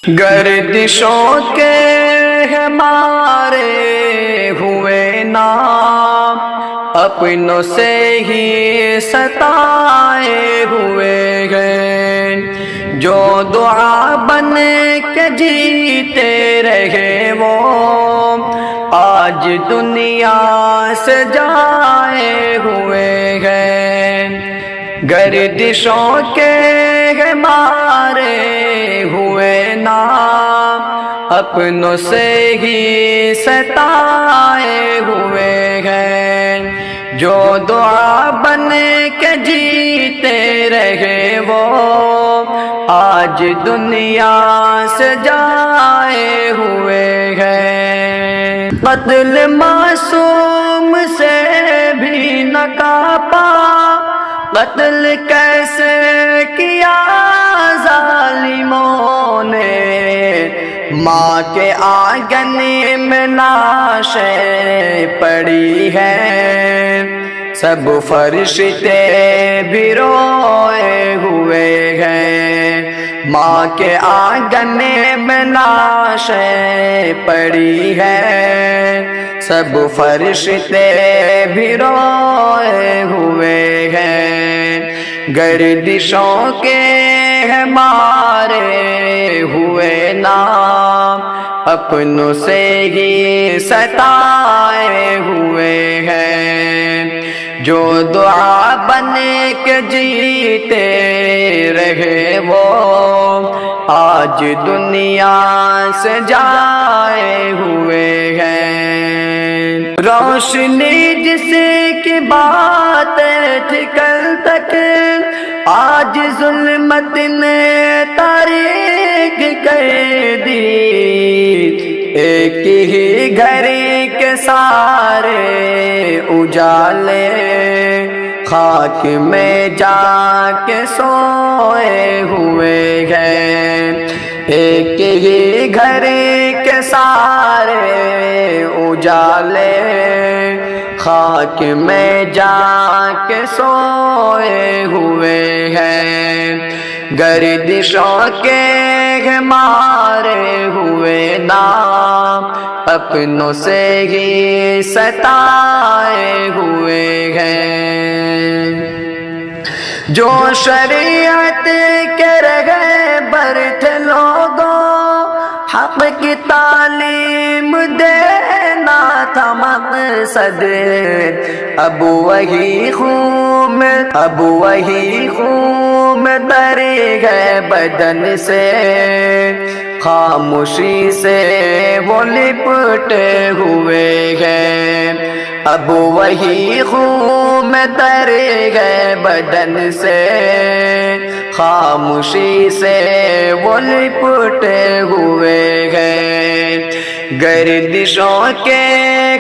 گردشوں کے ہمارے ہوئے نام، اپنوں سے ہی ستائے ہوئے ہیں۔ جو دعا بن کے جیتے رہے وہ آج دنیا سے جائے ہوئے ہیں۔ گردشوں کے ہمارے ہوئے نام، اپنوں سے ہی ستائے ہوئے ہیں۔ جو دعا بن کے جیتے رہے وہ آج دنیا سے جائے ہوئے ہیں۔ قتل معصوم سے بھی نہ کانپا، قتل کیسے کیا ظالموں نے، ماں کے آنگن میں لاشیں پڑی ہیں، سب فرشتے بھی روئے ہوئے ہیں۔ ماں کے آنگن میں لاشیں پڑی ہیں، سب فرشتے بھی روئے ہوئے ہیں۔ گردشوں کے ہمارے ہوئے نام، اپنوں سے ہی ستائے ہوئے ہیں۔ جو دعا بن کے جیتے رہے وہ آج دنیا سے جائے ہوئے ہیں۔ روشنی جس کی بات تھی کل تک، آج ظلمت نے تاریک کر دی۔ ایک ہی گھر کے سارے اجالے، خاک میں جا کے سوئے ہوئے ہیں۔ ایک ہی گھر کے سارے اجالے، خاک میں جا کے سوئے ہوئے ہیں۔ گردشوں کے ہمارے ہوئے نام، اپنوں سے ہی ستائے ہوئے ہیں۔ جو شریعت کے رہبر تھے لوگوں، حق کی تعلیم دینا تھا مقصد، اب وہی خون در گئے بدن سے، خاموشی سے وہ لپٹے ہوئے ہیں۔ اب وہی خون تر گئے بدن سے، خاموشی سے وہ لپٹے ہوئے ہیں۔ گردشوں کے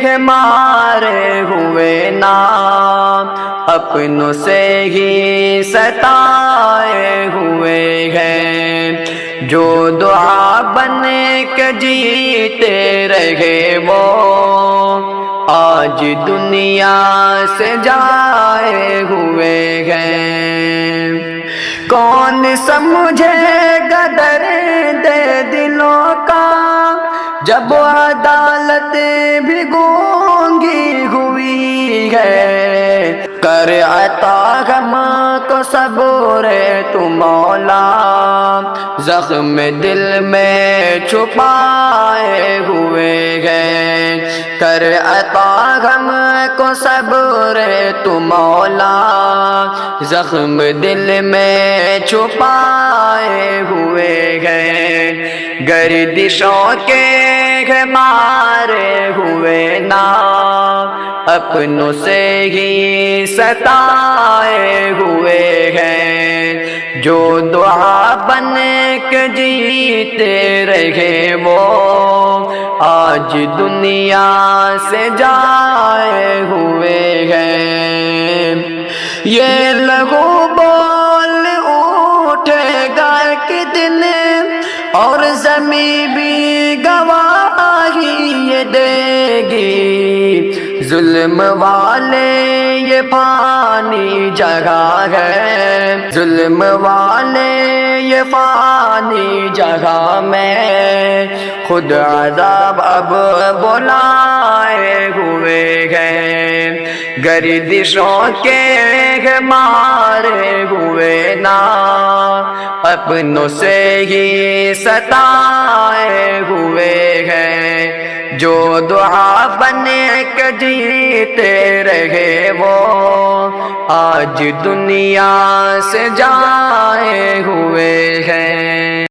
ہمارے ہوئے نام، اپنوں سے ہی ستائے ہوئے ہیں۔ جو دعا بن کے جیتے رہے وہ آج دنیا سے جائے ہوئے ہیں۔ کون سمجھے گا درد دلوں کا، جب عدالت بھی گونگی ہوئی ہے۔ کر عطا غم کو صبر تو مولا، زخم دل میں چھپائے ہوئے ہیں۔ کر عطا غم کو صبر تو مولا، زخم دل میں چھپائے ہوئے ہیں۔ گردشوں کے ہمارے ہوئے نام، اپنوں سے ہی ستائے ہوئے ہیں۔ جو دعا بن کے جیتے رہے وہ آج دنیا سے جائے ہوئے ہیں۔ یہ لہو بول اٹھے گا کہ دن، اور زمین بھی گواہی یہ دے گی۔ ظلم والے یہ یہ فانی جگہ ہے، ظلم والے یہ فانی جگہ میں خود عذاب اب بلائے ہوئے ہیں، گردشوں کے مارے ہوئے نا اپنوں سے ہی ستائے ہوئے ہیں، جو دعا بنے کے جیتے رہے وہ آج دنیا سے جائے ہوئے ہیں۔